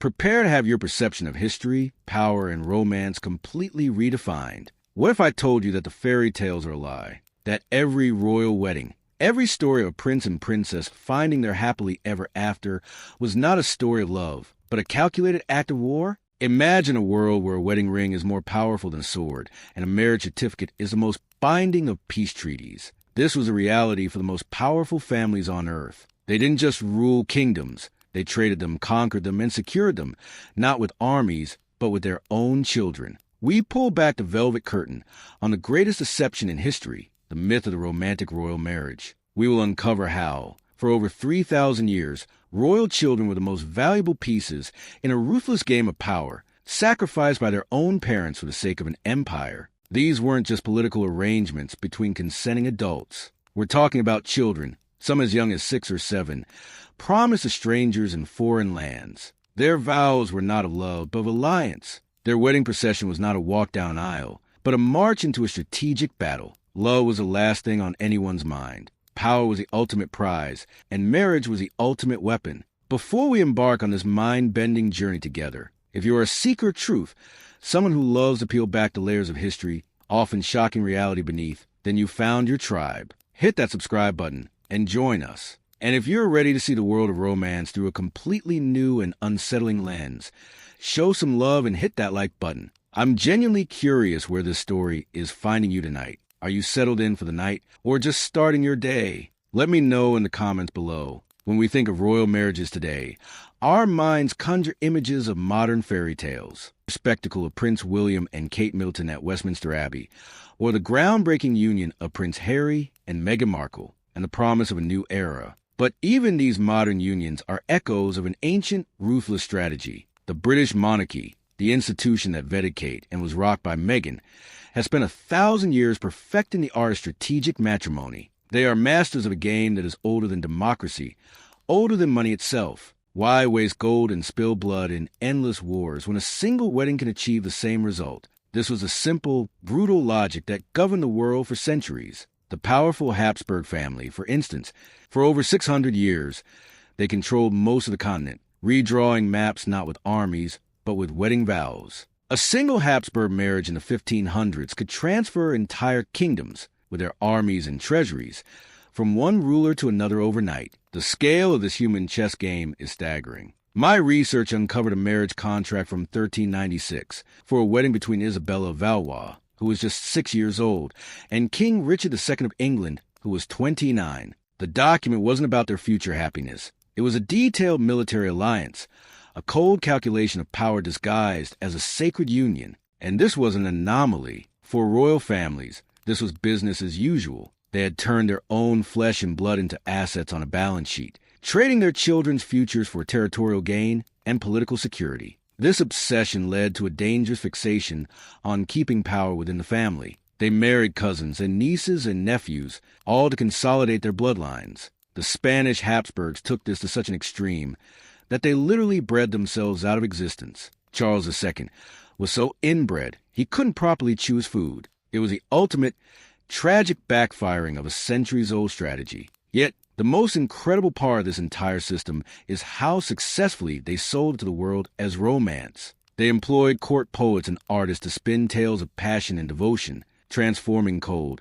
Prepare to have your perception of history, power, and romance completely redefined. What if I told you that the fairy tales are a lie? That every royal wedding, every story of a prince and princess finding their happily ever after was not a story of love, but a calculated act of war? Imagine a world where a wedding ring is more powerful than a sword, and a marriage certificate is the most binding of peace treaties. This was a reality for the most powerful families on earth. They didn't just rule kingdoms. They traded them, conquered them, and secured them, not with armies, but with their own children. We pull back the velvet curtain on the greatest deception in history, the myth of the romantic royal marriage. We will uncover how, for over 3,000 years, royal children were the most valuable pieces in a ruthless game of power, sacrificed by their own parents for the sake of an empire. These weren't just political arrangements between consenting adults. We're talking about children, some as young as 6 or 7, promised to strangers in foreign lands. Their vows were not of love, but of alliance. Their wedding procession was not a walk down aisle, but a march into a strategic battle. Love was the last thing on anyone's mind. Power was the ultimate prize, and marriage was the ultimate weapon. Before we embark on this mind-bending journey together, if you are a seeker of truth, someone who loves to peel back the layers of history, often shocking reality beneath, then you found your tribe. Hit that subscribe button and join us. And if you're ready to see the world of romance through a completely new and unsettling lens, show some love and hit that like button. I'm genuinely curious where this story is finding you tonight. Are you settled in for the night or just starting your day? Let me know in the comments below. When we think of royal marriages today, our minds conjure images of modern fairy tales, the spectacle of Prince William and Kate Middleton at Westminster Abbey, or the groundbreaking union of Prince Harry and Meghan Markle, and the promise of a new era. But even these modern unions are echoes of an ancient, ruthless strategy. The British monarchy, the institution that vetted Kate and was rocked by Meghan, has spent 1,000 years perfecting the art of strategic matrimony. They are masters of a game that is older than democracy, older than money itself. Why waste gold and spill blood in endless wars when a single wedding can achieve the same result? This was a simple, brutal logic that governed the world for centuries. The powerful Habsburg family, for instance, for over 600 years, they controlled most of the continent, redrawing maps not with armies, but with wedding vows. A single Habsburg marriage in the 1500s could transfer entire kingdoms, with their armies and treasuries, from one ruler to another overnight. The scale of this human chess game is staggering. My research uncovered a marriage contract from 1396 for a wedding between Isabella of Valois, who was just 6 years old, and King Richard II of England, who was 29. The document wasn't about their future happiness. It was a detailed military alliance, a cold calculation of power disguised as a sacred union. And this was an anomaly. For royal families, this was business as usual. They had turned their own flesh and blood into assets on a balance sheet, trading their children's futures for territorial gain and political security. This obsession led to a dangerous fixation on keeping power within the family. They married cousins and nieces and nephews, all to consolidate their bloodlines. The Spanish Habsburgs took this to such an extreme that they literally bred themselves out of existence. Charles II was so inbred he couldn't properly choose food. It was the ultimate tragic backfiring of a centuries-old strategy. Yet, the most incredible part of this entire system is how successfully they sold it to the world as romance. They employed court poets and artists to spin tales of passion and devotion, transforming cold,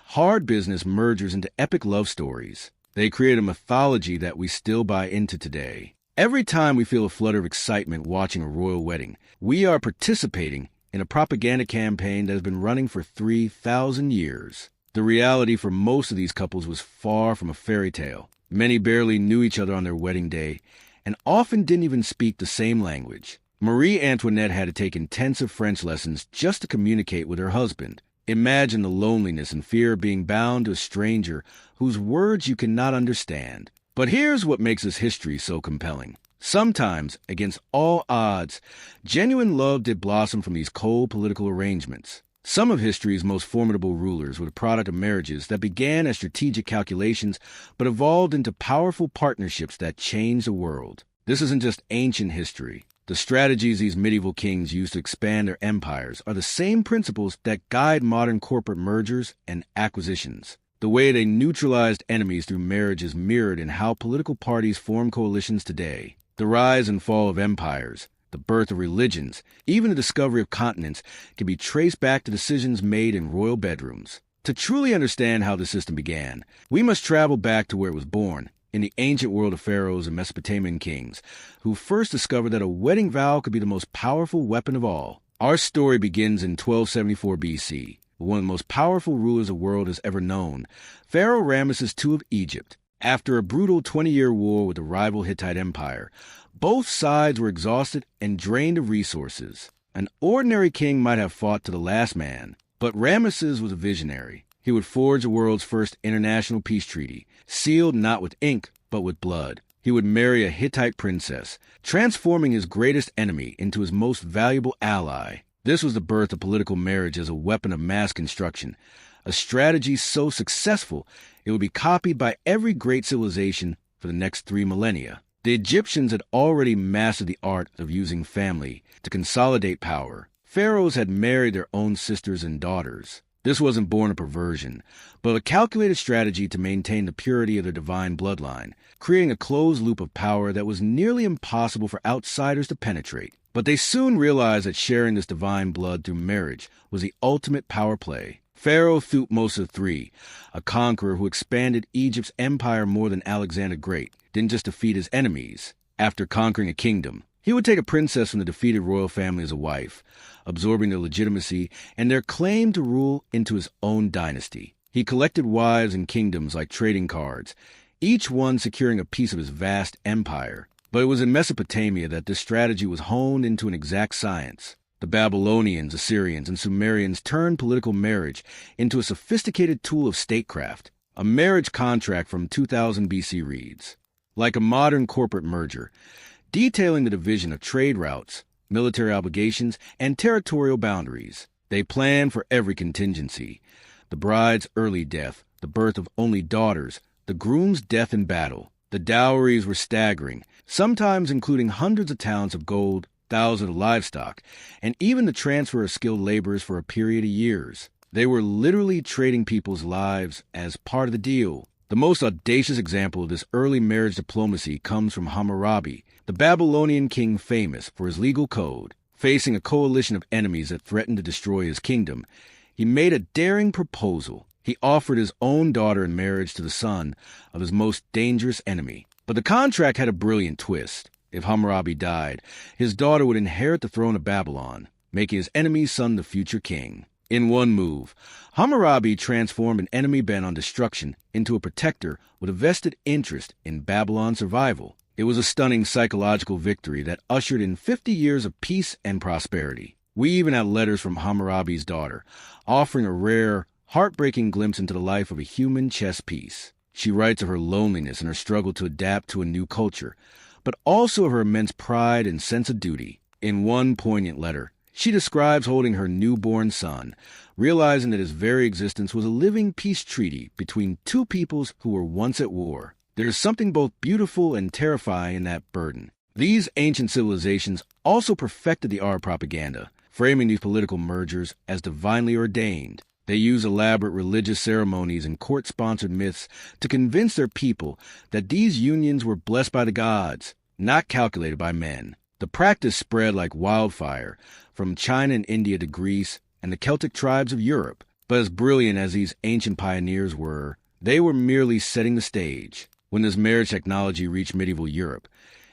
hard business mergers into epic love stories. They created a mythology that we still buy into today. Every time we feel a flutter of excitement watching a royal wedding, we are participating in a propaganda campaign that has been running for 3,000 years. The reality for most of these couples was far from a fairy tale. Many barely knew each other on their wedding day, and often didn't even speak the same language. Marie Antoinette had to take intensive French lessons just to communicate with her husband. Imagine the loneliness and fear of being bound to a stranger whose words you cannot understand. But here's what makes this history so compelling. Sometimes, against all odds, genuine love did blossom from these cold political arrangements. Some of history's most formidable rulers were the product of marriages that began as strategic calculations but evolved into powerful partnerships that changed the world. This isn't just ancient history. The strategies these medieval kings used to expand their empires are the same principles that guide modern corporate mergers and acquisitions. The way they neutralized enemies through marriage is mirrored in how political parties form coalitions today. The rise and fall of empires, the birth of religions, even the discovery of continents can be traced back to decisions made in royal bedrooms. To truly understand how the system began, we must travel back to where it was born, in the ancient world of pharaohs and Mesopotamian kings, who first discovered that a wedding vow could be the most powerful weapon of all. Our story begins in 1274 BC, with one of the most powerful rulers the world has ever known, Pharaoh Ramesses II of Egypt. After a brutal 20-year war with the rival Hittite Empire, both sides were exhausted and drained of resources. An ordinary king might have fought to the last man, but Ramesses was a visionary. He would forge the world's first international peace treaty, sealed not with ink, but with blood. He would marry a Hittite princess, transforming his greatest enemy into his most valuable ally. This was the birth of political marriage as a weapon of mass construction, a strategy so successful it would be copied by every great civilization for the next 3 millennia. The Egyptians had already mastered the art of using family to consolidate power. Pharaohs had married their own sisters and daughters. This wasn't born of perversion, but a calculated strategy to maintain the purity of their divine bloodline, creating a closed loop of power that was nearly impossible for outsiders to penetrate. But they soon realized that sharing this divine blood through marriage was the ultimate power play. Pharaoh Thutmose III, a conqueror who expanded Egypt's empire more than Alexander the Great, didn't just defeat his enemies. After conquering a kingdom, he would take a princess from the defeated royal family as a wife, absorbing their legitimacy and their claim to rule into his own dynasty. He collected wives and kingdoms like trading cards, each one securing a piece of his vast empire. But it was in Mesopotamia that this strategy was honed into an exact science. The Babylonians, Assyrians, and Sumerians turned political marriage into a sophisticated tool of statecraft. A marriage contract from 2000 BC reads, like a modern corporate merger, detailing the division of trade routes, military obligations, and territorial boundaries. They planned for every contingency: the bride's early death, the birth of only daughters, the groom's death in battle. The dowries were staggering, sometimes including hundreds of talents of gold, thousands of livestock, and even the transfer of skilled laborers for a period of years. They were literally trading people's lives as part of the deal. The most audacious example of this early marriage diplomacy comes from Hammurabi, the Babylonian king famous for his legal code. Facing a coalition of enemies that threatened to destroy his kingdom, he made a daring proposal. He offered his own daughter in marriage to the son of his most dangerous enemy. But the contract had a brilliant twist. If Hammurabi died, his daughter would inherit the throne of Babylon, making his enemy's son the future king. In one move, Hammurabi transformed an enemy bent on destruction into a protector with a vested interest in Babylon's survival. It was a stunning psychological victory that ushered in 50 years of peace and prosperity. We even have letters from Hammurabi's daughter, offering a rare, heartbreaking glimpse into the life of a human chess piece. She writes of her loneliness and her struggle to adapt to a new culture, but also of her immense pride and sense of duty. In one poignant letter, she describes holding her newborn son, realizing that his very existence was a living peace treaty between two peoples who were once at war. There is something both beautiful and terrifying in that burden. These ancient civilizations also perfected the art of propaganda, framing these political mergers as divinely ordained. They use elaborate religious ceremonies and court-sponsored myths to convince their people that these unions were blessed by the gods, not calculated by men. The practice spread like wildfire from China and India to Greece and the Celtic tribes of Europe. But as brilliant as these ancient pioneers were, they were merely setting the stage. When this marriage technology reached medieval Europe,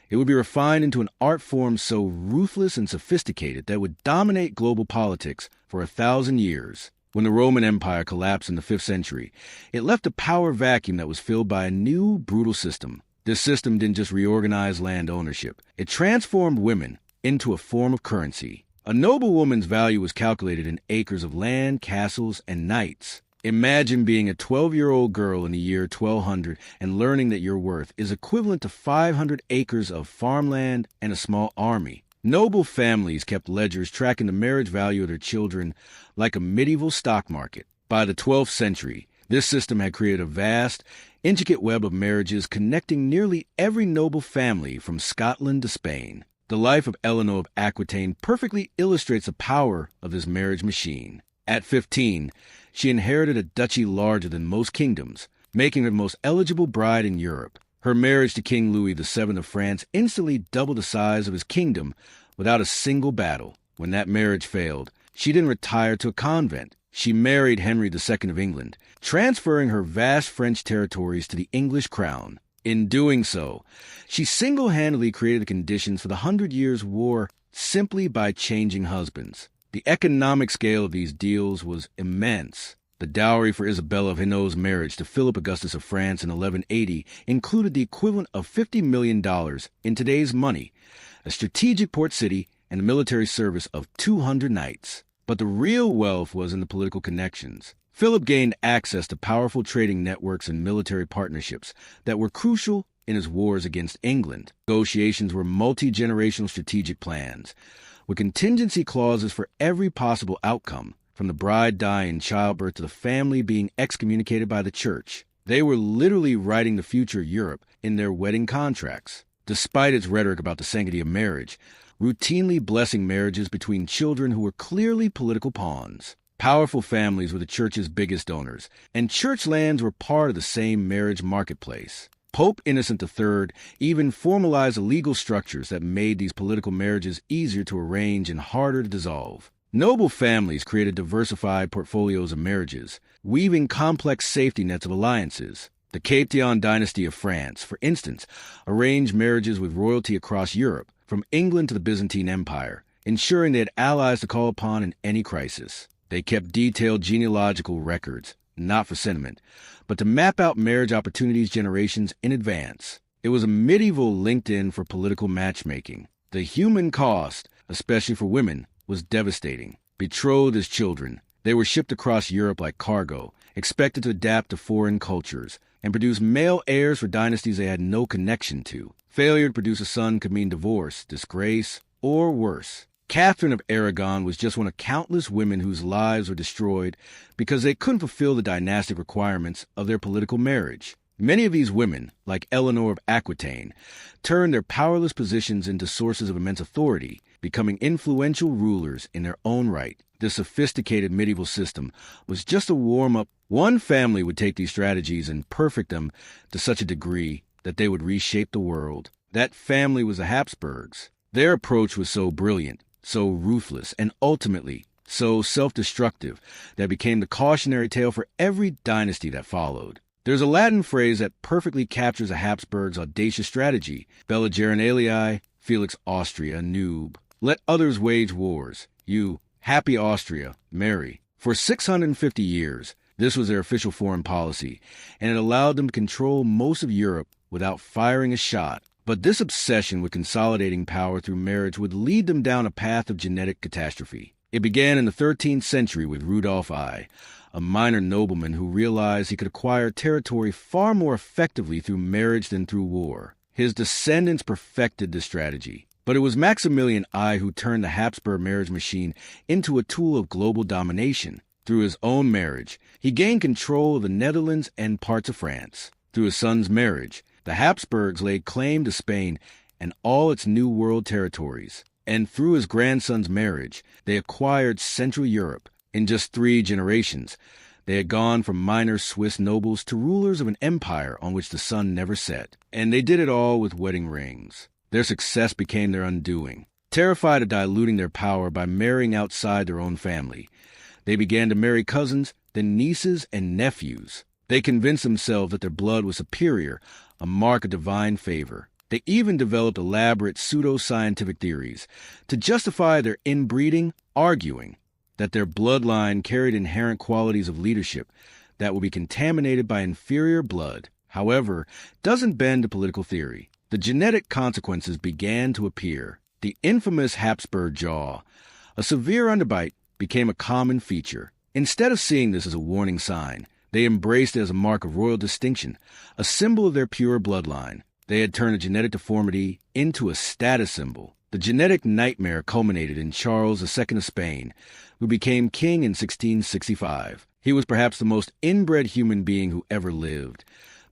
it would be refined into an art form so ruthless and sophisticated that it would dominate global politics for 1,000 years. When the Roman Empire collapsed in the 5th century, it left a power vacuum that was filled by a new, brutal system. This system didn't just reorganize land ownership. It transformed women into a form of currency. A noble woman's value was calculated in acres of land, castles, and knights. Imagine being a 12-year-old girl in the year 1200 and learning that your worth is equivalent to 500 acres of farmland and a small army. Noble families kept ledgers tracking the marriage value of their children like a medieval stock market. By the 12th century, this system had created a vast, intricate web of marriages connecting nearly every noble family from Scotland to Spain. The life of Eleanor of Aquitaine perfectly illustrates the power of this marriage machine. At 15, she inherited a duchy larger than most kingdoms, making her the most eligible bride in Europe. Her marriage to King Louis VII of France instantly doubled the size of his kingdom without a single battle. When that marriage failed, she didn't retire to a convent. She married Henry II of England, transferring her vast French territories to the English crown. In doing so, she single-handedly created the conditions for the 100 Years' War simply by changing husbands. The economic scale of these deals was immense. The dowry for Isabella of Hainault's marriage to Philip Augustus of France in 1180 included the equivalent of $50 million in today's money, a strategic port city, and a military service of 200 knights. But the real wealth was in the political connections. Philip gained access to powerful trading networks and military partnerships that were crucial in his wars against England. Negotiations were multi-generational strategic plans, with contingency clauses for every possible outcome, from the bride dying in childbirth to the family being excommunicated by the church. They were literally writing the future of Europe in their wedding contracts. Despite its rhetoric about the sanctity of marriage, routinely blessing marriages between children who were clearly political pawns. Powerful families were the church's biggest donors, and church lands were part of the same marriage marketplace. Pope Innocent III even formalized the legal structures that made these political marriages easier to arrange and harder to dissolve. Noble families created diversified portfolios of marriages, weaving complex safety nets of alliances. The Capetian dynasty of France, for instance, arranged marriages with royalty across Europe, from England to the Byzantine Empire, ensuring they had allies to call upon in any crisis. They kept detailed genealogical records, not for sentiment, but to map out marriage opportunities generations in advance. It was a medieval LinkedIn for political matchmaking. The human cost, especially for women, was devastating. Betrothed as children, they were shipped across Europe like cargo, expected to adapt to foreign cultures, and produce male heirs for dynasties they had no connection to. Failure to produce a son could mean divorce, disgrace, or worse. Catherine of Aragon was just one of countless women whose lives were destroyed because they couldn't fulfill the dynastic requirements of their political marriage. Many of these women, like Eleanor of Aquitaine, turned their powerless positions into sources of immense authority, becoming influential rulers in their own right. This sophisticated medieval system was just a warm-up. One family would take these strategies and perfect them to such a degree that they would reshape the world. That family was the Habsburgs. Their approach was so brilliant, so ruthless, and ultimately so self-destructive that it became the cautionary tale for every dynasty that followed. There's a Latin phrase that perfectly captures a Habsburg's audacious strategy: Bella Geronalii, Felix Austria, Noob. Let others wage wars. You, happy Austria, marry. For 650 years, this was their official foreign policy, and it allowed them to control most of Europe without firing a shot. But this obsession with consolidating power through marriage would lead them down a path of genetic catastrophe. It began in the 13th century with Rudolf I, a minor nobleman who realized he could acquire territory far more effectively through marriage than through war. His descendants perfected this strategy. But it was Maximilian I who turned the Habsburg marriage machine into a tool of global domination. Through his own marriage, he gained control of the Netherlands and parts of France. Through his son's marriage, the Habsburgs laid claim to Spain and all its New World territories. And through his grandson's marriage, they acquired Central Europe. In just 3 generations, they had gone from minor Swiss nobles to rulers of an empire on which the sun never set. And they did it all with wedding rings. Their success became their undoing. Terrified of diluting their power by marrying outside their own family, they began to marry cousins, then nieces and nephews. They convinced themselves that their blood was superior, a mark of divine favor. They even developed elaborate pseudo-scientific theories to justify their inbreeding, arguing that their bloodline carried inherent qualities of leadership that would be contaminated by inferior blood. However, doesn't bend to political theory. The genetic consequences began to appear. The infamous Habsburg jaw, a severe underbite, became a common feature. Instead of seeing this as a warning sign, they embraced it as a mark of royal distinction, a symbol of their pure bloodline. They had turned a genetic deformity into a status symbol. The genetic nightmare culminated in Charles II of Spain, who became king in 1665. He was perhaps the most inbred human being who ever lived,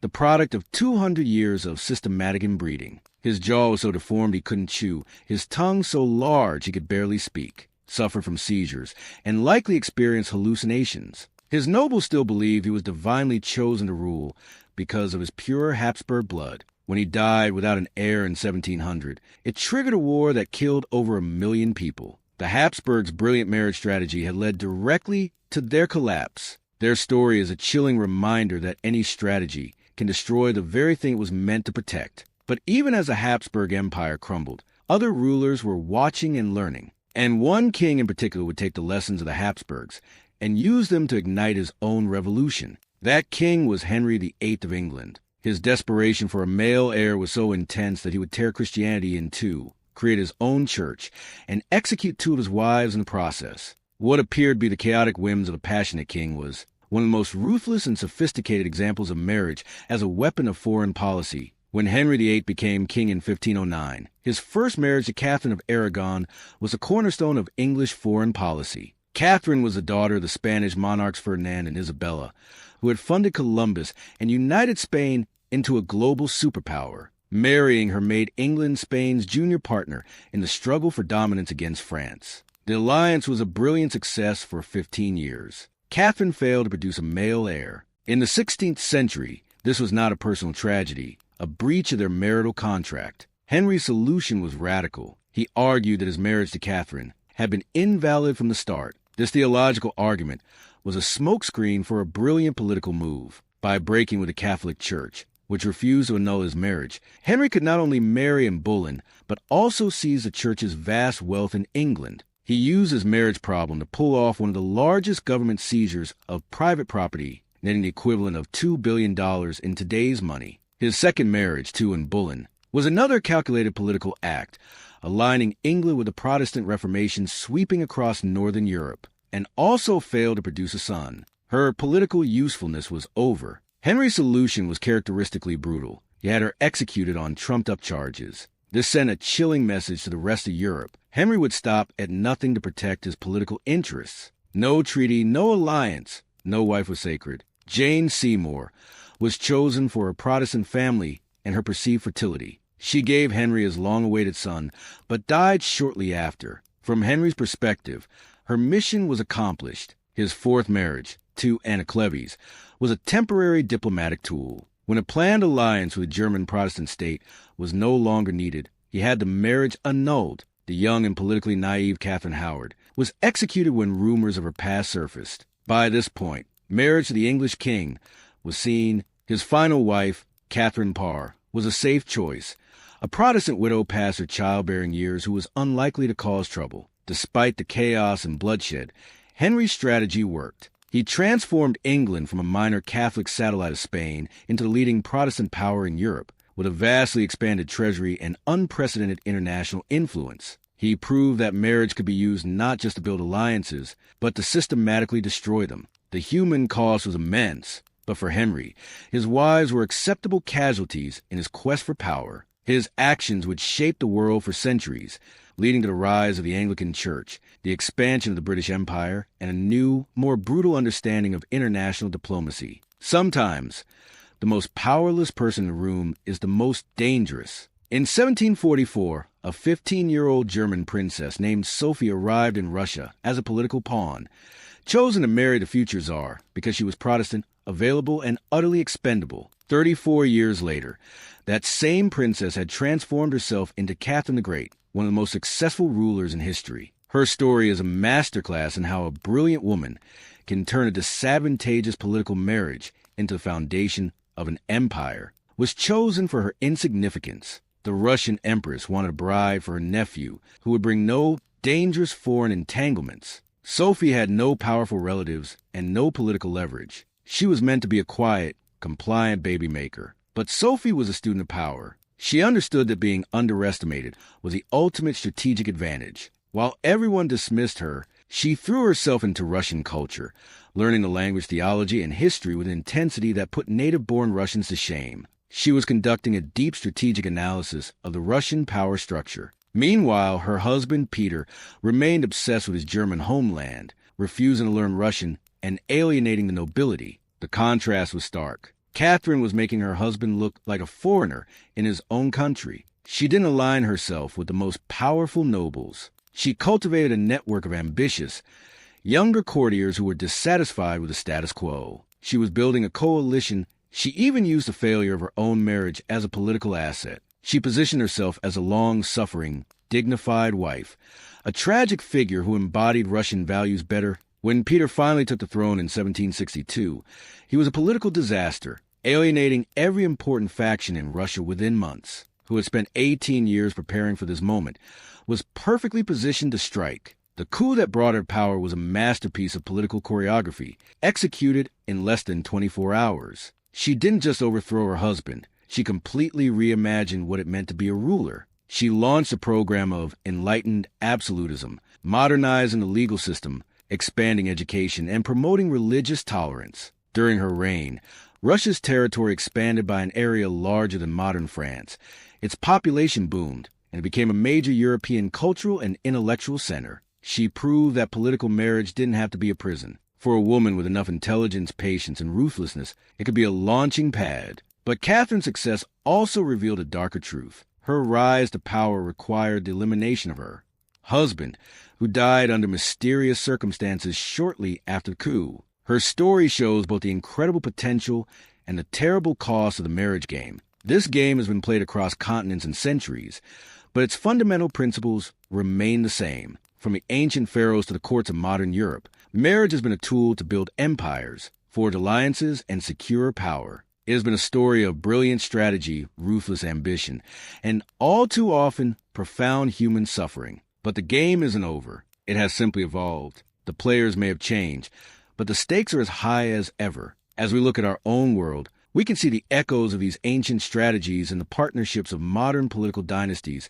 the product of 200 years of systematic inbreeding. His jaw was so deformed he couldn't chew, his tongue so large he could barely speak, suffered from seizures, and likely experienced hallucinations. His nobles still believed he was divinely chosen to rule because of his pure Habsburg blood. when he died without an heir in 1700. It triggered a war that killed over 1 million people. The Habsburgs' brilliant marriage strategy had led directly to their collapse. Their story is a chilling reminder that any strategy can destroy the very thing it was meant to protect. But even as the Habsburg Empire crumbled, other rulers were watching and learning. And one king in particular would take the lessons of the Habsburgs and use them to ignite his own revolution. That king was Henry VIII of England. His desperation for a male heir was so intense that he would tear Christianity in two, create his own church, and execute 2 of his wives in the process. What appeared to be the chaotic whims of a passionate king was one of the most ruthless and sophisticated examples of marriage as a weapon of foreign policy. When Henry VIII became king in 1509, his first marriage to Catherine of Aragon was a cornerstone of English foreign policy. Catherine was the daughter of the Spanish monarchs Ferdinand and Isabella, who had funded Columbus and united Spain into a global superpower. Marrying her made England Spain's junior partner in the struggle for dominance against France. The alliance was a brilliant success for 15 years. Catherine failed to produce a male heir. In the 16th century, this was not a personal tragedy, a breach of their marital contract. Henry's solution was radical. He argued that his marriage to Catherine had been invalid from the start. This theological argument was a smokescreen for a brilliant political move. By breaking with the Catholic Church, which refused to annul his marriage, Henry could not only marry and bullion, but also seize the church's vast wealth in England. He used his marriage problem to pull off one of the largest government seizures of private property, netting the equivalent of $2 billion in today's money. His second marriage, to Anne Boleyn, was another calculated political act, aligning England with the Protestant Reformation sweeping across northern Europe, and also failed to produce a son. Her political usefulness was over. Henry's solution was characteristically brutal. He had her executed on trumped-up charges. This sent a chilling message to the rest of Europe. Henry would stop at nothing to protect his political interests. No treaty, no alliance, no wife was sacred. Jane Seymour was chosen for her Protestant family and her perceived fertility. She gave Henry his long-awaited son, but died shortly after. From Henry's perspective, her mission was accomplished. His fourth marriage, to Anna Cleves, was a temporary diplomatic tool. When a planned alliance with the German Protestant state was no longer needed, he had the marriage annulled. The young and politically naive Catherine Howard was executed when rumors of her past surfaced. By this point, marriage to the English king was seen. His final wife, Catherine Parr, was a safe choice, a Protestant widow past her childbearing years who was unlikely to cause trouble. Despite the chaos and bloodshed, Henry's strategy worked. He transformed England from a minor Catholic satellite of Spain into the leading Protestant power in Europe, with a vastly expanded treasury and unprecedented international influence. He proved that marriage could be used not just to build alliances, but to systematically destroy them. The human cost was immense, but for Henry, his wives were acceptable casualties in his quest for power. His actions would shape the world for centuries, leading to the rise of the Anglican Church, the expansion of the British Empire, and a new, more brutal understanding of international diplomacy. Sometimes, the most powerless person in the room is the most dangerous. In 1744, a 15-year-old German princess named Sophie arrived in Russia as a political pawn, chosen to marry the future Tsar because she was Protestant, available, and utterly expendable. 34 years later, that same princess had transformed herself into Catherine the Great, one of the most successful rulers in history. Her story is a masterclass in how a brilliant woman can turn a disadvantageous political marriage into the foundation of an empire. Was chosen for her insignificance. The Russian empress wanted a bride for her nephew who would bring no dangerous foreign entanglements. Sophie had no powerful relatives and no political leverage. She was meant to be a quiet, compliant baby maker. But Sophie was a student of power. She understood that being underestimated was the ultimate strategic advantage. While everyone dismissed her, she threw herself into Russian culture, learning the language, theology, and history with an intensity that put native-born Russians to shame. She was conducting a deep strategic analysis of the Russian power structure. Meanwhile, her husband, Peter, remained obsessed with his German homeland, refusing to learn Russian and alienating the nobility. The contrast was stark. Catherine was making her husband look like a foreigner in his own country. She didn't align herself with the most powerful nobles. She cultivated a network of ambitious, younger courtiers who were dissatisfied with the status quo. She was building a coalition She even used the failure of her own marriage as a political asset. She positioned herself as a long-suffering, dignified wife, a tragic figure who embodied Russian values better. When Peter finally took the throne in 1762, he was a political disaster, alienating every important faction in Russia within months. Who had spent 18 years preparing for this moment, was perfectly positioned to strike. The coup that brought her power was a masterpiece of political choreography, executed in less than 24 hours. She didn't just overthrow her husband, she completely reimagined what it meant to be a ruler. She launched a program of enlightened absolutism, modernizing the legal system, expanding education, and promoting religious tolerance. During her reign, Russia's territory expanded by an area larger than modern France. Its population boomed, and it became a major European cultural and intellectual center. She proved that political marriage didn't have to be a prison. For a woman with enough intelligence, patience, and ruthlessness, it could be a launching pad. But Catherine's success also revealed a darker truth. Her rise to power required the elimination of her husband, who died under mysterious circumstances shortly after the coup. Her story shows both the incredible potential and the terrible cost of the marriage game. This game has been played across continents and centuries, but its fundamental principles remain the same. From the ancient pharaohs to the courts of modern Europe, marriage has been a tool to build empires, forge alliances, and secure power. It has been a story of brilliant strategy, ruthless ambition, and all too often, profound human suffering. But the game isn't over. It has simply evolved. The players may have changed, but the stakes are as high as ever. As we look at our own world, we can see the echoes of these ancient strategies in the partnerships of modern political dynasties,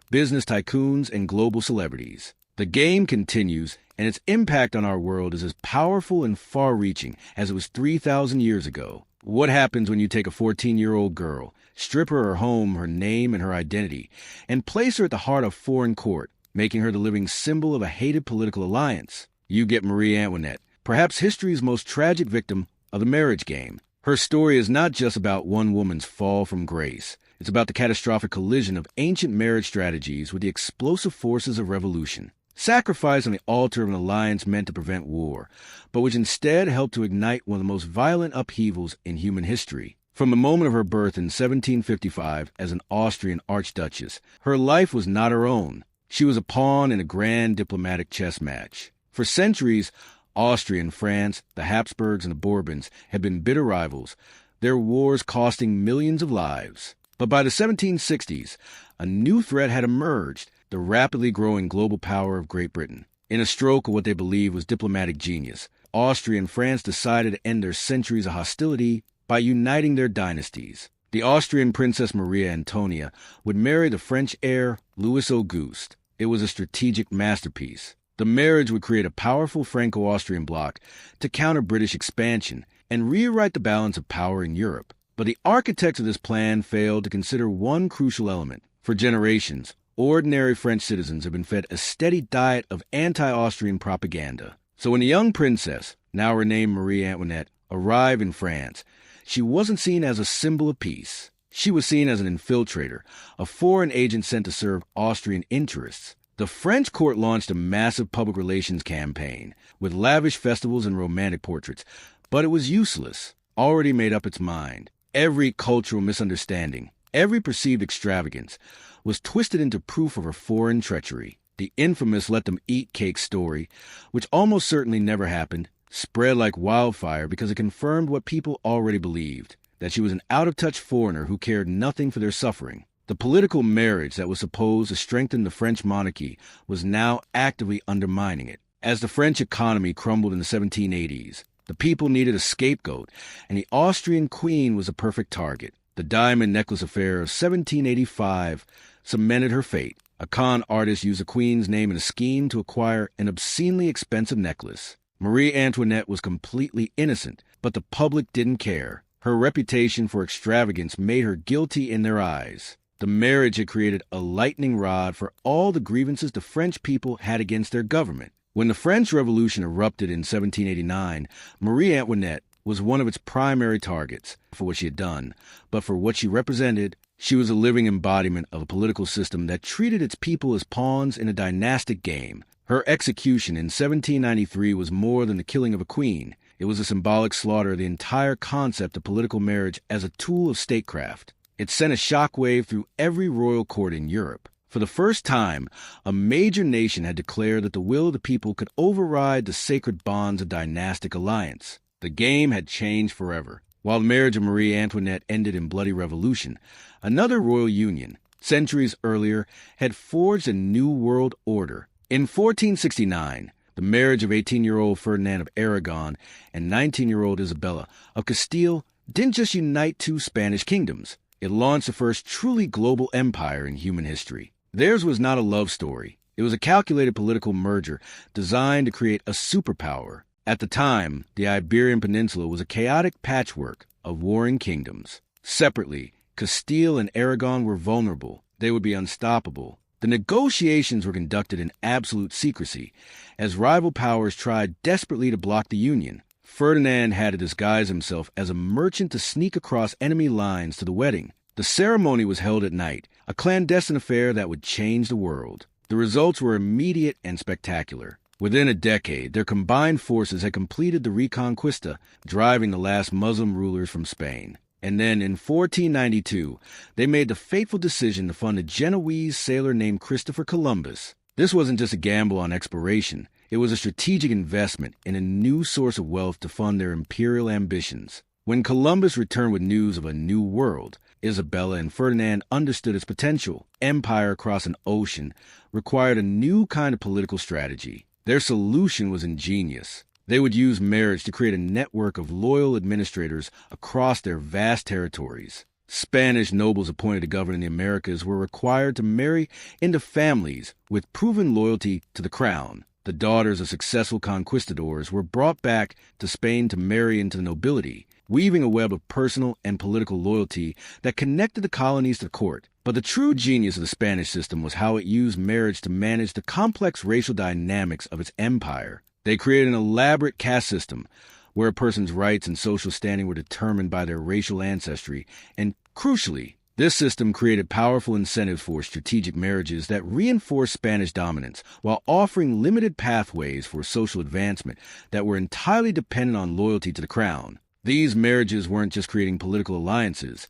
business tycoons, and global celebrities. The game continues, and its impact on our world is as powerful and far-reaching as it was 3,000 years ago. What happens when you take a 14-year-old girl, strip her home, her name, and her identity, and place her at the heart of foreign court, making her the living symbol of a hated political alliance? You get Marie Antoinette, perhaps history's most tragic victim of the marriage game. Her story is not just about one woman's fall from grace. It's about the catastrophic collision of ancient marriage strategies with the explosive forces of revolution. Sacrifice on the altar of an alliance meant to prevent war, but which instead helped to ignite one of the most violent upheavals in human history. From the moment of her birth in 1755 as an Austrian archduchess, her life was not her own. She was a pawn in a grand diplomatic chess match. For centuries, Austria and France, the Habsburgs and the Bourbons had been bitter rivals, their wars costing millions of lives. But by the 1760s, a new threat had emerged, the rapidly growing global power of Great Britain. In a stroke of what they believed was diplomatic genius, Austria and France decided to end their centuries of hostility by uniting their dynasties. The Austrian Princess Maria Antonia would marry the French heir Louis Auguste. It was a strategic masterpiece. The marriage would create a powerful Franco-Austrian bloc to counter British expansion and rewrite the balance of power in Europe. But the architects of this plan failed to consider one crucial element. For generations, ordinary French citizens have been fed a steady diet of anti-Austrian propaganda. So when the young princess, now renamed Marie Antoinette, arrived in France, she wasn't seen as a symbol of peace. She was seen as an infiltrator, a foreign agent sent to serve Austrian interests. The French court launched a massive public relations campaign with lavish festivals and romantic portraits, but it was useless. Already made up its mind. Every cultural misunderstanding, every perceived extravagance was twisted into proof of her foreign treachery. The infamous let them eat cake story, which almost certainly never happened, spread like wildfire because it confirmed what people already believed, that she was an out-of-touch foreigner who cared nothing for their suffering. The political marriage that was supposed to strengthen the French monarchy was now actively undermining it. As the French economy crumbled in the 1780s, the people needed a scapegoat, and the Austrian queen was a perfect target. The diamond necklace affair of 1785 cemented her fate. A con artist used the queen's name in a scheme to acquire an obscenely expensive necklace. Marie Antoinette was completely innocent, but the public didn't care. Her reputation for extravagance made her guilty in their eyes. The marriage had created a lightning rod for all the grievances the French people had against their government. When the French Revolution erupted in 1789, Marie Antoinette was one of its primary targets for what she had done, but for what she represented. She was a living embodiment of a political system that treated its people as pawns in a dynastic game. Her execution in 1793 was more than the killing of a queen. It was a symbolic slaughter of the entire concept of political marriage as a tool of statecraft. It sent a shockwave through every royal court in Europe. For the first time, a major nation had declared that the will of the people could override the sacred bonds of dynastic alliance. The game had changed forever. While the marriage of Marie Antoinette ended in bloody revolution, another royal union, centuries earlier, had forged a new world order. In 1469, the marriage of 18-year-old Ferdinand of Aragon and 19-year-old Isabella of Castile didn't just unite two Spanish kingdoms. It launched the first truly global empire in human history. Theirs was not a love story. It was a calculated political merger designed to create a superpower. At the time, the Iberian Peninsula was a chaotic patchwork of warring kingdoms. Separately, Castile and Aragon were vulnerable. They would be unstoppable. The negotiations were conducted in absolute secrecy, as rival powers tried desperately to block the union. Ferdinand had to disguise himself as a merchant to sneak across enemy lines to the wedding. The ceremony was held at night, a clandestine affair that would change the world. The results were immediate and spectacular. Within a decade, their combined forces had completed the Reconquista, driving the last Muslim rulers from Spain. And then in 1492, they made the fateful decision to fund a Genoese sailor named Christopher Columbus. This wasn't just a gamble on exploration. It was a strategic investment in a new source of wealth to fund their imperial ambitions. When Columbus returned with news of a new world, Isabella and Ferdinand understood its potential. Empire across an ocean required a new kind of political strategy. Their solution was ingenious. They would use marriage to create a network of loyal administrators across their vast territories. Spanish nobles appointed to govern the Americas were required to marry into families with proven loyalty to the crown. The daughters of successful conquistadors were brought back to Spain to marry into the nobility, weaving a web of personal and political loyalty that connected the colonies to the court. But the true genius of the Spanish system was how it used marriage to manage the complex racial dynamics of its empire. They created an elaborate caste system where a person's rights and social standing were determined by their racial ancestry, and crucially, this system created powerful incentives for strategic marriages that reinforced Spanish dominance while offering limited pathways for social advancement that were entirely dependent on loyalty to the crown. These marriages weren't just creating political alliances.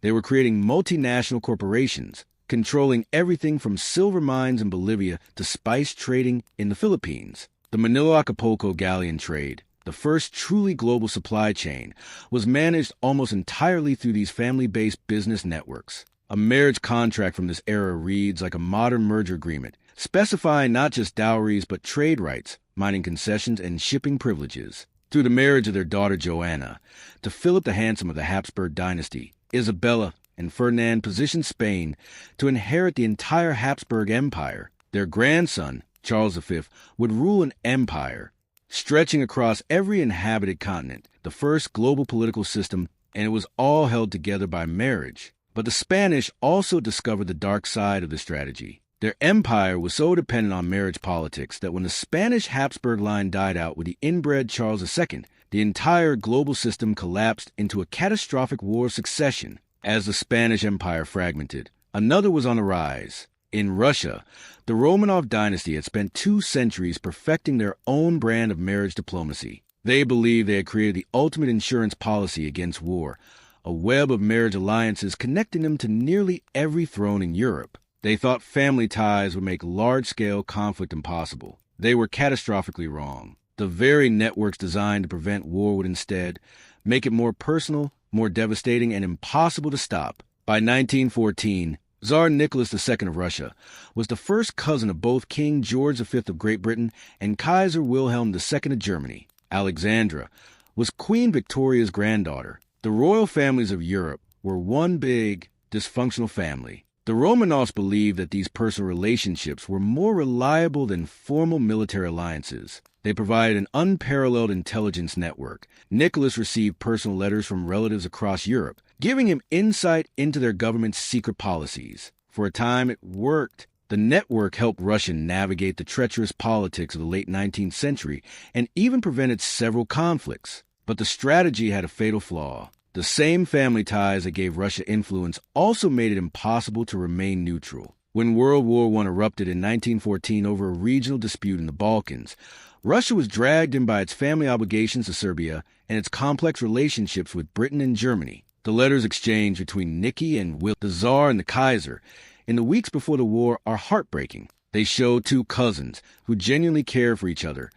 They were creating multinational corporations, controlling everything from silver mines in Bolivia to spice trading in the Philippines. The Manila-Acapulco galleon trade, the first truly global supply chain, was managed almost entirely through these family-based business networks. A marriage contract from this era reads like a modern merger agreement, specifying not just dowries but trade rights, mining concessions, and shipping privileges. Through the marriage of their daughter Joanna to Philip the Handsome of the Habsburg dynasty, Isabella and Ferdinand positioned Spain to inherit the entire Habsburg Empire. Their grandson, Charles V, would rule an empire stretching across every inhabited continent, the first global political system, and it was all held together by marriage. But the Spanish also discovered the dark side of the strategy. Their empire was so dependent on marriage politics that when the Spanish Habsburg line died out with the inbred Charles II, the entire global system collapsed into a catastrophic war of succession. As the Spanish Empire fragmented, another was on the rise. In Russia, the Romanov dynasty had spent 2 centuries perfecting their own brand of marriage diplomacy. They believed they had created the ultimate insurance policy against war, a web of marriage alliances connecting them to nearly every throne in Europe. They thought family ties would make large-scale conflict impossible. They were catastrophically wrong. The very networks designed to prevent war would instead make it more personal, more devastating, and impossible to stop. By 1914, Tsar Nicholas II of Russia was the first cousin of both King George V of Great Britain and Kaiser Wilhelm II of Germany. Alexandra was Queen Victoria's granddaughter. The royal families of Europe were one big, dysfunctional family. The Romanovs believed that these personal relationships were more reliable than formal military alliances. They provided an unparalleled intelligence network. Nicholas received personal letters from relatives across Europe, giving him insight into their government's secret policies. For a time, it worked. The network helped Russia navigate the treacherous politics of the late 19th century and even prevented several conflicts. But the strategy had a fatal flaw. The same family ties that gave Russia influence also made it impossible to remain neutral. When World War I erupted in 1914 over a regional dispute in the Balkans, Russia was dragged in by its family obligations to Serbia and its complex relationships with Britain and Germany. The letters exchanged between Nicky and Will, the Tsar and the Kaiser, in the weeks before the war are heartbreaking. They show two cousins who genuinely care for each other,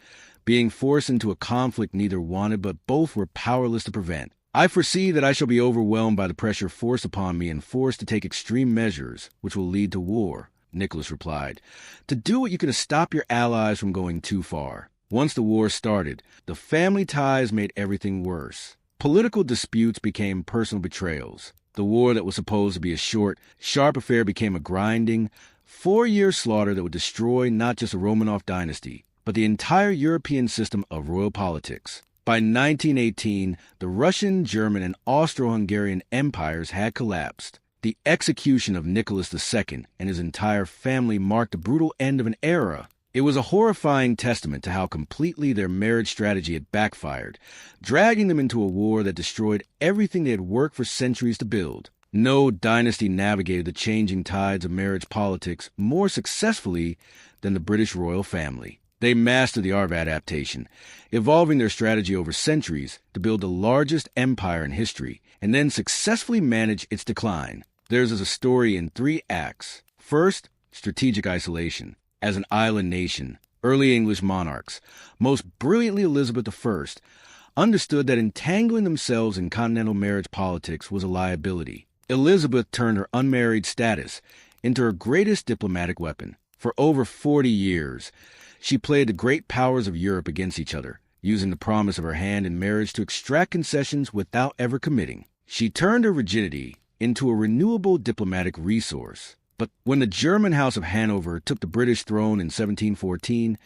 being forced into a conflict neither wanted but both were powerless to prevent. I foresee that I shall be overwhelmed by the pressure forced upon me and forced to take extreme measures, which will lead to war, Nicholas replied. To do it, you can stop your allies from going too far. Once the war started, the family ties made everything worse. Political disputes became personal betrayals. The war that was supposed to be a short, sharp affair became a grinding, 4-year slaughter that would destroy not just the Romanov dynasty, but the entire European system of royal politics. By 1918, the Russian, German, and Austro-Hungarian empires had collapsed. The execution of Nicholas II and his entire family marked the brutal end of an era. It was a horrifying testament to how completely their marriage strategy had backfired, dragging them into a war that destroyed everything they had worked for centuries to build. No dynasty navigated the changing tides of marriage politics more successfully than the British royal family. They mastered the art of adaptation, evolving their strategy over centuries to build the largest empire in history, and then successfully manage its decline. Theirs is a story in 3 acts. First, strategic isolation. As an island nation, early English monarchs, most brilliantly Elizabeth I, understood that entangling themselves in continental marriage politics was a liability. Elizabeth turned her unmarried status into her greatest diplomatic weapon. For over 40 years, she played the great powers of Europe against each other, using the promise of her hand in marriage to extract concessions without ever committing. She turned her rigidity into a renewable diplomatic resource. But when the German House of Hanover took the British throne in 1714,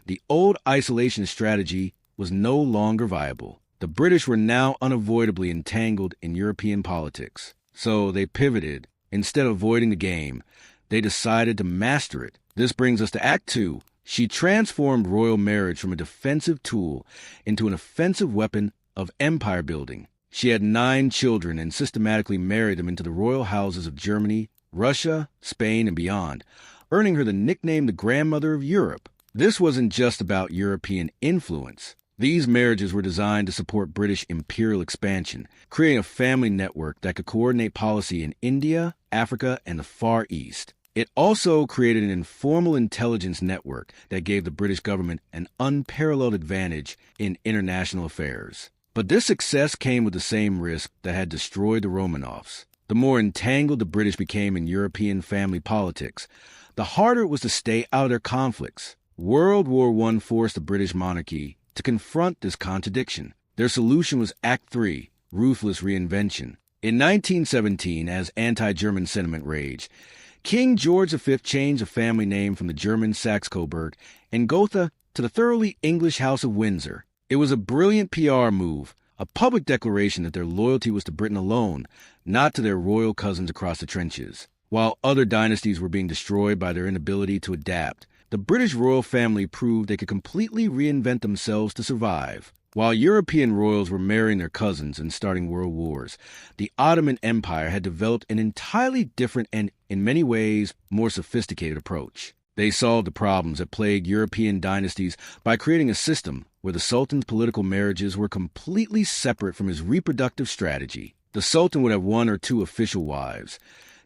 the old isolation strategy was no longer viable. The British were now unavoidably entangled in European politics. So they pivoted. Instead of avoiding the game, they decided to master it. This brings us to Act 2. She transformed royal marriage from a defensive tool into an offensive weapon of empire building. She had 9 children and systematically married them into the royal houses of Germany, Russia, Spain, and beyond, earning her the nickname the Grandmother of Europe. This wasn't just about European influence. These marriages were designed to support British imperial expansion, creating a family network that could coordinate policy in India, Africa, and the Far East. It also created an informal intelligence network that gave the British government an unparalleled advantage in international affairs. But this success came with the same risk that had destroyed the Romanovs. The more entangled the British became in European family politics, the harder it was to stay out of their conflicts. World War I forced the British monarchy to confront this contradiction. Their solution was Act 3, ruthless reinvention. In 1917, as anti-German sentiment raged, King George V changed the family name from the German Saxe-Coburg and Gotha to the thoroughly English House of Windsor. It was a brilliant PR move, a public declaration that their loyalty was to Britain alone, not to their royal cousins across the trenches. While other dynasties were being destroyed by their inability to adapt, the British royal family proved they could completely reinvent themselves to survive. While European royals were marrying their cousins and starting world wars, the Ottoman Empire had developed an entirely different and, in many ways, more sophisticated approach. They solved the problems that plagued European dynasties by creating a system where the Sultan's political marriages were completely separate from his reproductive strategy. The Sultan would have 1 or 2 official wives,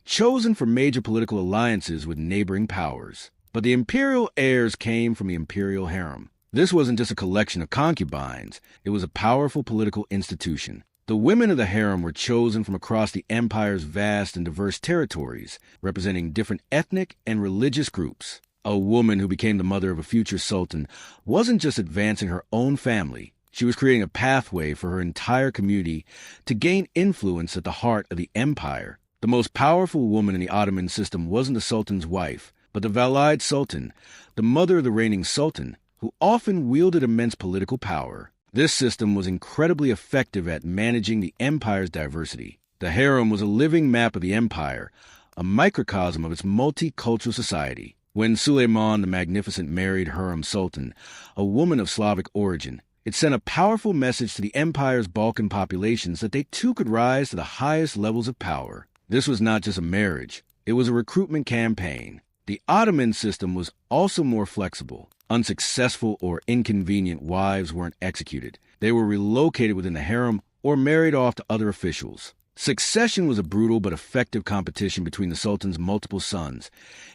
chosen for major political alliances with neighboring powers. But the imperial heirs came from the imperial harem. This wasn't just a collection of concubines, it was a powerful political institution. The women of the harem were chosen from across the empire's vast and diverse territories, representing different ethnic and religious groups. A woman who became the mother of a future sultan wasn't just advancing her own family, she was creating a pathway for her entire community to gain influence at the heart of the empire. The most powerful woman in the Ottoman system wasn't the sultan's wife, but the Valide Sultan, the mother of the reigning sultan, who often wielded immense political power. This system was incredibly effective at managing the empire's diversity. The harem was a living map of the empire, a microcosm of its multicultural society. When Suleiman the Magnificent married Hurrem Sultan, a woman of Slavic origin, it sent a powerful message to the empire's Balkan populations that they too could rise to the highest levels of power. This was not just a marriage. It was a recruitment campaign. The Ottoman system was also more flexible. Unsuccessful or inconvenient wives weren't executed. They were relocated within the harem or married off to other officials. Succession was a brutal but effective competition between the sultan's multiple sons,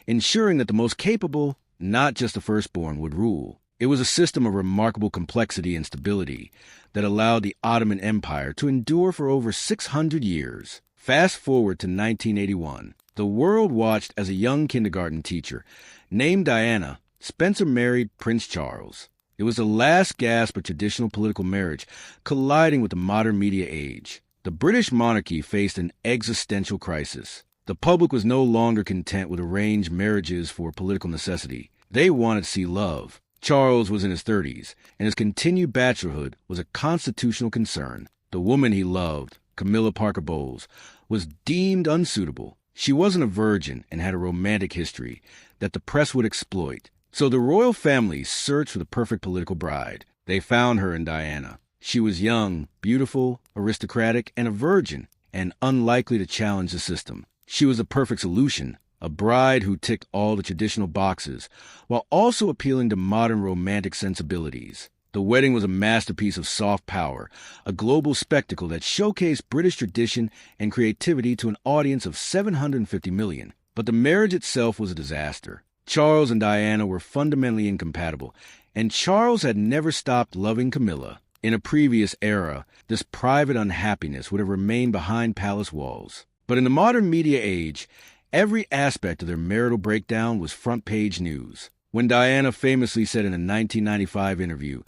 ensuring that the most capable, not just the firstborn, would rule. It was a system of remarkable complexity and stability that allowed the Ottoman Empire to endure for over 600 years. Fast forward to 1981. The world watched as a young kindergarten teacher named Diana Spencer married Prince Charles. It was the last gasp of traditional political marriage colliding with the modern media age. The British monarchy faced an existential crisis. The public was no longer content with arranged marriages for political necessity. They wanted to see love. Charles was in his 30s, and his continued bachelorhood was a constitutional concern. The woman he loved, Camilla Parker Bowles, was deemed unsuitable. She wasn't a virgin and had a romantic history that the press would exploit. So the royal family searched for the perfect political bride. They found her in Diana. She was young, beautiful, aristocratic, and a virgin, and unlikely to challenge the system. She was the perfect solution, a bride who ticked all the traditional boxes, while also appealing to modern romantic sensibilities. The wedding was a masterpiece of soft power, a global spectacle that showcased British tradition and creativity to an audience of 750 million. But the marriage itself was a disaster. Charles and Diana were fundamentally incompatible, and Charles had never stopped loving Camilla. In a previous era, this private unhappiness would have remained behind palace walls. But in the modern media age, every aspect of their marital breakdown was front-page news. When Diana famously said in a 1995 interview,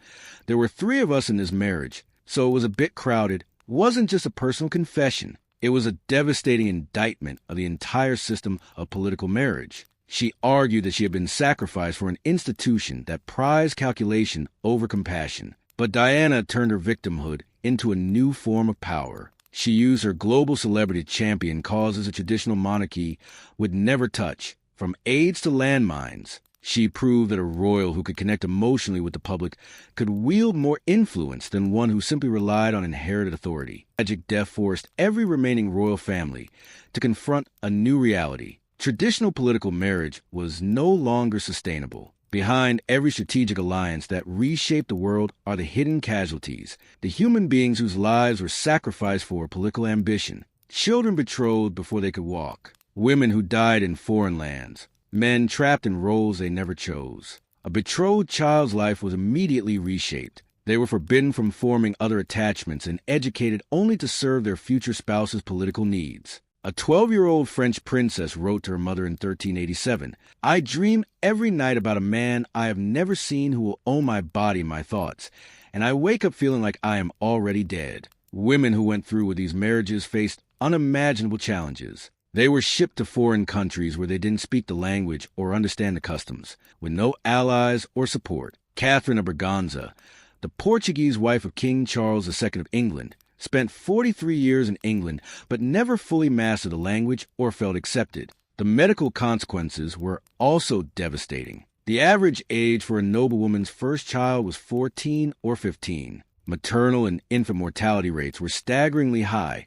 "There were 3 of us in this marriage, so it was a bit crowded," wasn't just a personal confession. It was a devastating indictment of the entire system of political marriage. She argued that she had been sacrificed for an institution that prized calculation over compassion. But Diana turned her victimhood into a new form of power. She used her global celebrity to champion causes a traditional monarchy would never touch, from AIDS to landmines. She proved that a royal who could connect emotionally with the public could wield more influence than one who simply relied on inherited authority. Tragic death forced every remaining royal family to confront a new reality. Traditional political marriage was no longer sustainable. Behind every strategic alliance that reshaped the world are the hidden casualties, the human beings whose lives were sacrificed for political ambition, children betrothed before they could walk, women who died in foreign lands, men trapped in roles they never chose. A betrothed child's life was immediately reshaped. They were forbidden from forming other attachments and educated only to serve their future spouse's political needs. A 12-year-old French princess wrote to her mother in 1387, "I dream every night about a man I have never seen who will own my body and my thoughts, and I wake up feeling like I am already dead." Women who went through with these marriages faced unimaginable challenges. They were shipped to foreign countries where they didn't speak the language or understand the customs, with no allies or support. Catherine of Braganza, the Portuguese wife of King Charles II of England, spent 43 years in England, but never fully mastered the language or felt accepted. The medical consequences were also devastating. The average age for a noblewoman's first child was 14 or 15. Maternal and infant mortality rates were staggeringly high,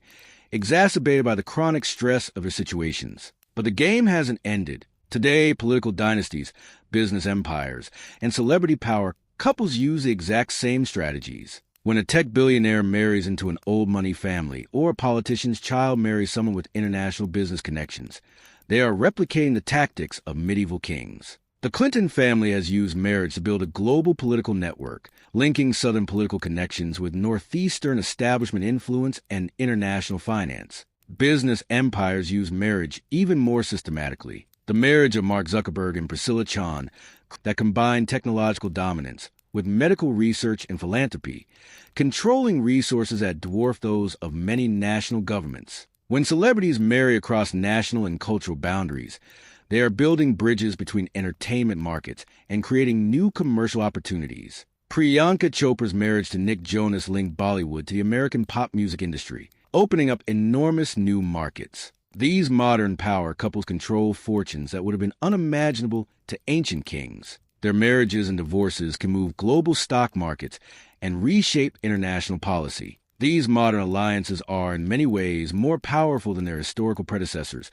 exacerbated by the chronic stress of their situations. But the game hasn't ended. Today, political dynasties, business empires, and celebrity power couples use the exact same strategies. When a tech billionaire marries into an old money family, or a politician's child marries someone with international business connections, they are replicating the tactics of medieval kings. The Clinton family has used marriage to build a global political network, linking Southern political connections with Northeastern establishment influence and international finance. Business empires use marriage even more systematically. The marriage of Mark Zuckerberg and Priscilla Chan that combined technological dominance with medical research and philanthropy, controlling resources that dwarf those of many national governments. When celebrities marry across national and cultural boundaries, they are building bridges between entertainment markets and creating new commercial opportunities. Priyanka Chopra's marriage to Nick Jonas linked Bollywood to the American pop music industry, opening up enormous new markets. These modern power couples control fortunes that would have been unimaginable to ancient kings. Their marriages and divorces can move global stock markets and reshape international policy. These modern alliances are, in many ways, more powerful than their historical predecessors,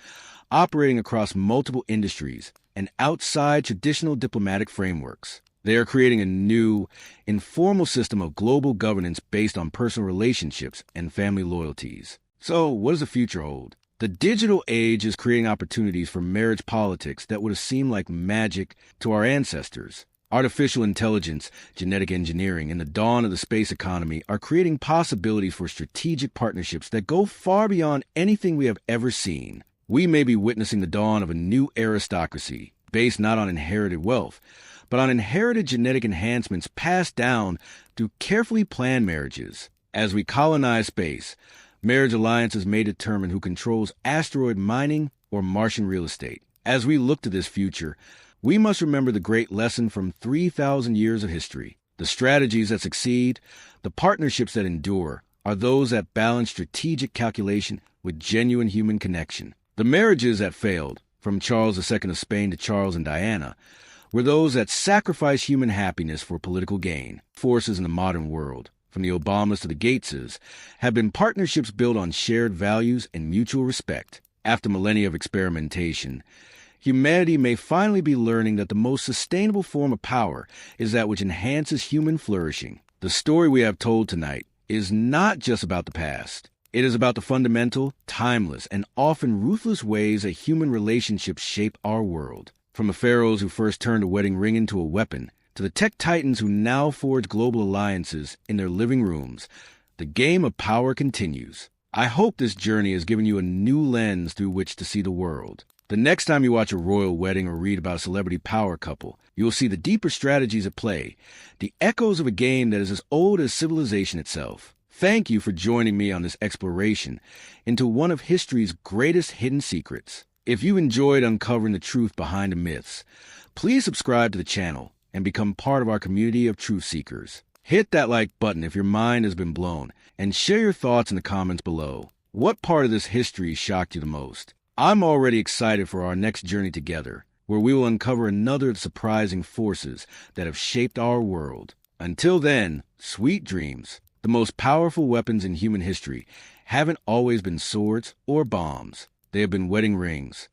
operating across multiple industries and outside traditional diplomatic frameworks. They are creating a new, informal system of global governance based on personal relationships and family loyalties. So, what does the future hold? The digital age is creating opportunities for marriage politics that would have seemed like magic to our ancestors. Artificial intelligence, genetic engineering, and the dawn of the space economy are creating possibilities for strategic partnerships that go far beyond anything we have ever seen. We may be witnessing the dawn of a new aristocracy, based not on inherited wealth, but on inherited genetic enhancements passed down through carefully planned marriages. As we colonize space, marriage alliances may determine who controls asteroid mining or Martian real estate. As we look to this future, we must remember the great lesson from 3,000 years of history. The strategies that succeed, the partnerships that endure, are those that balance strategic calculation with genuine human connection. The marriages that failed, from Charles II of Spain to Charles and Diana, were those that sacrificed human happiness for political gain. Forces in the modern world, from the Obamas to the Gateses, have been partnerships built on shared values and mutual respect. After millennia of experimentation, humanity may finally be learning that the most sustainable form of power is that which enhances human flourishing. The story we have told tonight is not just about the past. It is about the fundamental, timeless, and often ruthless ways that human relationships shape our world. From the pharaohs who first turned a wedding ring into a weapon, to the tech titans who now forge global alliances in their living rooms, the game of power continues. I hope this journey has given you a new lens through which to see the world. The next time you watch a royal wedding or read about a celebrity power couple, you will see the deeper strategies at play, the echoes of a game that is as old as civilization itself. Thank you for joining me on this exploration into one of history's greatest hidden secrets. If you enjoyed uncovering the truth behind the myths, please subscribe to the channel and become part of our community of truth seekers. Hit that like button if your mind has been blown, and share your thoughts in the comments below. What part of this history shocked you the most? I'm already excited for our next journey together, where we will uncover another of the surprising forces that have shaped our world. Until then, sweet dreams. The most powerful weapons in human history haven't always been swords or bombs. They have been wedding rings.